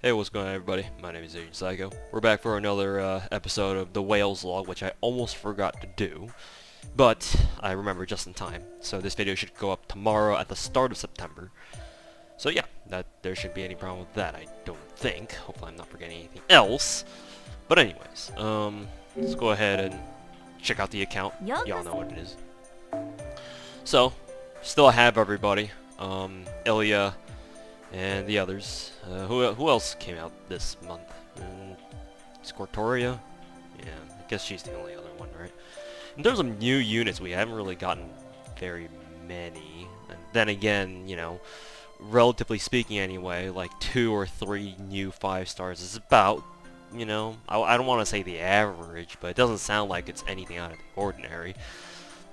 Hey, what's going on, everybody? My name is Agent Psycho. We're back for another episode of the Whales Log, which I almost forgot to do, but I remember just in time. So this video should go up tomorrow at the start of September. So yeah, there shouldn't be any problem with that, I don't think. Hopefully I'm not forgetting anything else. But anyways, let's go ahead and check out the account. Y'all know what it is. So, still have everybody. Ilya and the others. Who else came out this month? Scortoria? Yeah, I guess she's the only other one, right? In terms of new units, we haven't really gotten very many. And then again, you know, relatively speaking anyway, like 2 or 3 new 5 stars is about, you know, I don't want to say the average, but it doesn't sound like it's anything out of the ordinary.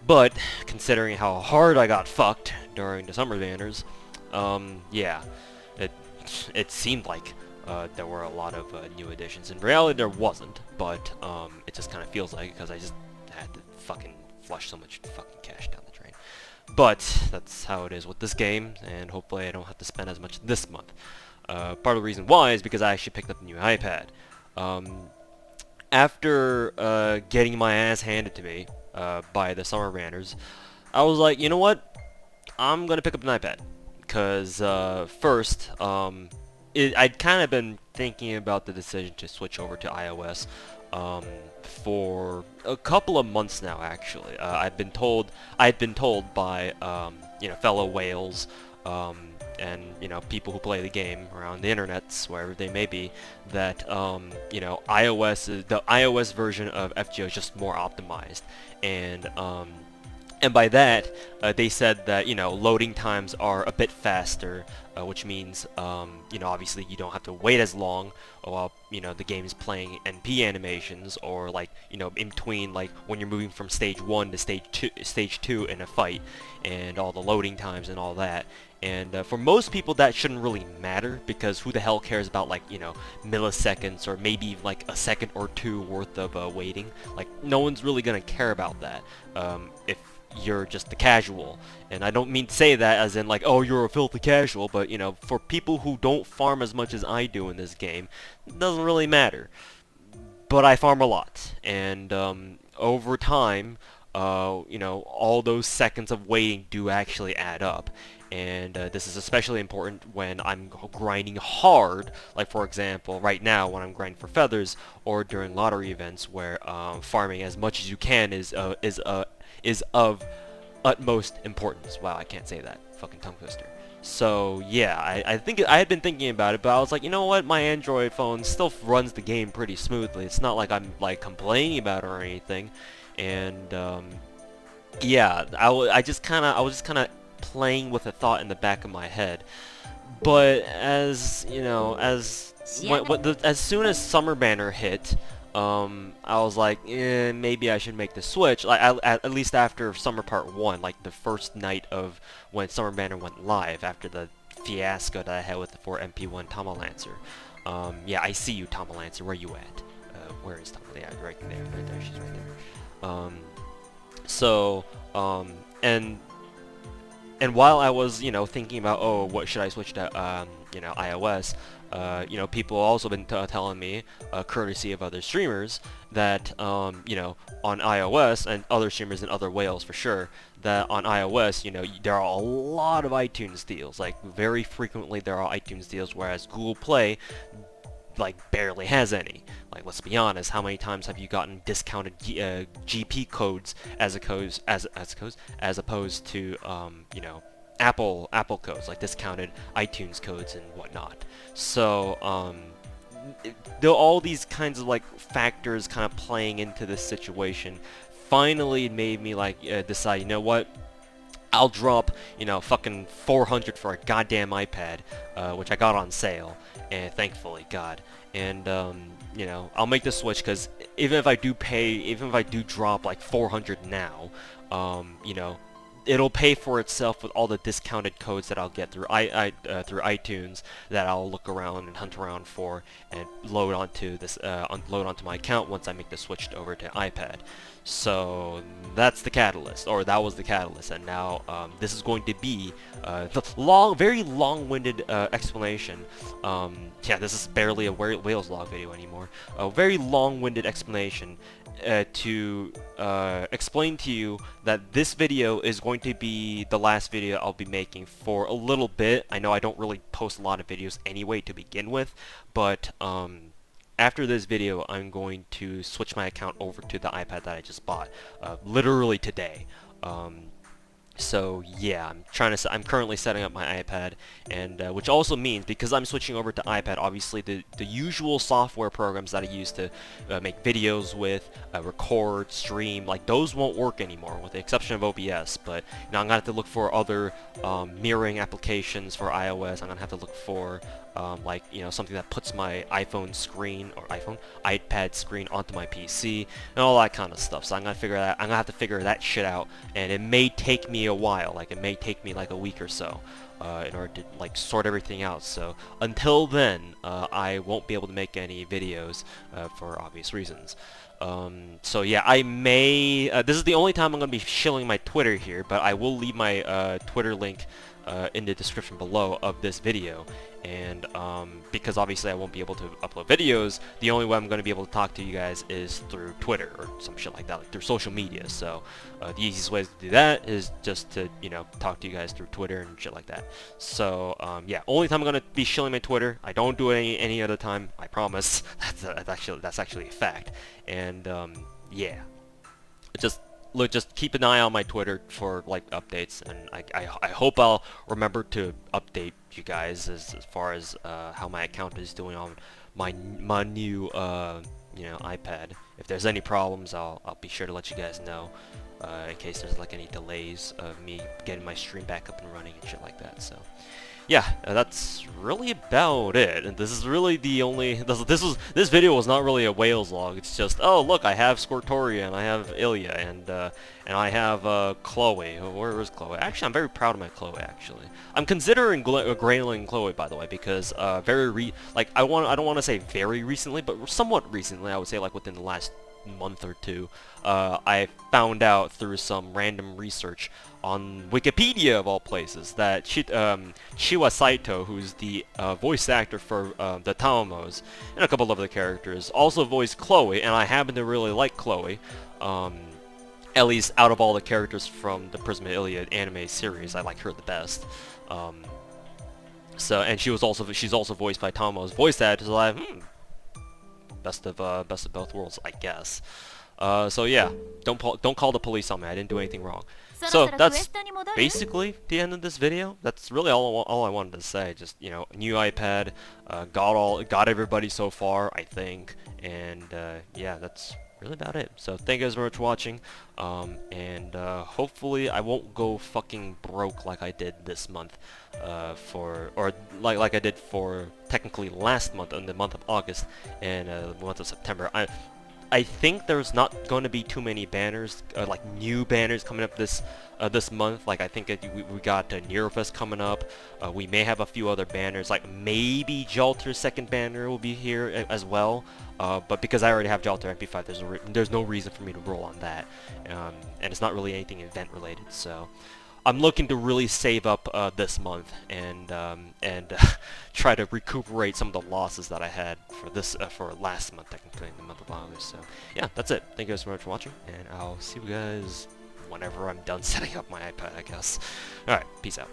But, considering how hard I got fucked during the summer banners, yeah, it seemed like there were a lot of new additions. In reality, there wasn't, but it just kind of feels like it because I just had to fucking flush so much fucking cash down the drain. But that's how it is with this game, and hopefully I don't have to spend as much this month. Part of the reason why is because I actually picked up a new iPad. After getting my ass handed to me by the summer banners, I was like, you know what? I'm gonna pick up an iPad. Because first, I'd kind of been thinking about the decision to switch over to iOS for a couple of months now. Actually, I'd been told by you know, fellow whales and you know, people who play the game around the internets, wherever they may be, that you know, the iOS version of FGO is just more optimized, and by that, they said that, you know, loading times are a bit faster, which means, you know, obviously you don't have to wait as long while, you know, the game is playing NP animations, or like, you know, in between, like when you're moving from stage 1 to stage 2 in a fight, and all the loading times and all that. And for most people that shouldn't really matter, because who the hell cares about, like, you know, milliseconds or maybe even like a second or two worth of waiting. Like, no one's really gonna care about that if you're just a casual. And I don't mean to say that as in like, oh, you're a filthy casual, but you know, for people who don't farm as much as I do in this game, it doesn't really matter. But I farm a lot, and over time, you know, all those seconds of waiting do actually add up. And this is especially important when I'm grinding hard, like for example, right now when I'm grinding for feathers, or during lottery events where farming as much as you can is of utmost importance. Wow, I can't say that. Fucking tongue twister. So yeah, I think I had been thinking about it, but I was like, you know what? My Android phone still runs the game pretty smoothly. It's not like I'm like complaining about it or anything. And yeah, I was just kind of playing with a thought in the back of my head. But as you know, as soon as Summer Banner hit, I was like, maybe I should make the switch. Like at least after Summer Part 1, like the first night of when Summer Banner went live, after the fiasco that I had with the 4MP1 Tomalancer. Yeah, I see you, Tomalancer. Where you at? Where is Tomalancer? Yeah, right there. She's right there. So, and while I was, you know, thinking about, oh, what should I switch to, you know, iOS, you know, people also been telling me, courtesy of other streamers, that, you know, on iOS, and other streamers and other whales for sure, that on iOS, you know, there are a lot of iTunes deals. Like, very frequently there are iTunes deals, whereas Google Play, like, barely has any. Like, let's be honest, how many times have you gotten discounted GP codes as opposed to you know, Apple codes, like discounted iTunes codes and whatnot. So all these kinds of like factors kind of playing into this situation finally made me like decide, you know what? I'll drop, you know, fucking 400 for a goddamn iPad, which I got on sale, and thankfully, God. And, you know, I'll make the switch, because even if I do drop like 400 now, you know, it'll pay for itself with all the discounted codes that I'll get through through iTunes that I'll look around and hunt around for and load onto load onto my account once I make the switch over to iPad. So that's the catalyst, or that was the catalyst, and now this is going to be the very long-winded explanation. Yeah, this is barely a Wales log video anymore. A very long-winded explanation to explain to you that this video is going to be the last video I'll be making for a little bit. I know I don't really post a lot of videos anyway to begin with, but after this video, I'm going to switch my account over to the iPad that I just bought, literally today. So yeah, I'm currently setting up my iPad, and which also means, because I'm switching over to iPad, obviously the usual software programs that I use to make videos with, record, stream, like those won't work anymore, with the exception of OBS. But now I'm gonna have to look for other mirroring applications for iOS. I'm gonna have to look for like, you know, something that puts my iPad screen onto my PC and all that kind of stuff. So I'm gonna have to figure that shit out, and it may take me a while. Like, it may take me like a week or so in order to like sort everything out. So until then, I won't be able to make any videos for obvious reasons. So yeah, I may this is the only time I'm gonna be shilling my Twitter here, but I will leave my Twitter link in the description below of this video. And because obviously I won't be able to upload videos, the only way I'm going to be able to talk to you guys is through Twitter or some shit like that, like through social media. So the easiest way to do that is just to, you know, talk to you guys through Twitter and shit like that. So yeah, only time I'm going to be shilling my Twitter. I don't do it any other time, I promise. That's actually a fact. And yeah, just keep an eye on my Twitter for like updates, and I hope I'll remember to update you guys as far as how my account is doing on my new you know, iPad. If there's any problems, I'll be sure to let you guys know in case there's like any delays of me getting my stream back up and running and shit like that. So yeah, that's really about it. And this is really the only this video was not really a Wales log. It's just, oh look, I have Scortoria and I have Ilya and I have Chloe. Where is Chloe? Actually, I'm very proud of my Chloe. Actually, I'm considering grailing Chloe, by the way, because I don't want to say very recently, but somewhat recently, I would say like within the last month or two, I found out through some random research on Wikipedia of all places that Chiwa Saito, who's the voice actor for the Tamamos and a couple of other characters, also voiced Chloe, and I happen to really like Chloe. At least out of all the characters from the Prism of Iliad anime series, I like her the best. So, and she's also voiced by Tamo's voice actor, so like, best of both worlds, I guess. So yeah, don't call the police on me. I didn't do anything wrong. So that's basically the end of this video. That's really all I wanted to say. Just, you know, new iPad, got everybody so far, I think, and yeah, that's really about it. So thank you guys very much for watching, and hopefully I won't go fucking broke like I did this month, like I did for technically last month, in the month of August and the month of September. I think there's not going to be too many banners, like new banners coming up this month. Like I think we got Neurofest coming up. We may have a few other banners, like maybe Jalter's second banner will be here as well. But because I already have Jalter MP5, there's no reason for me to roll on that, and it's not really anything event related. So I'm looking to really save up this month and try to recuperate some of the losses that I had for last month, technically in the month of August. So yeah, that's it. Thank you guys so much for watching, and I'll see you guys whenever I'm done setting up my iPad, I guess. All right, peace out.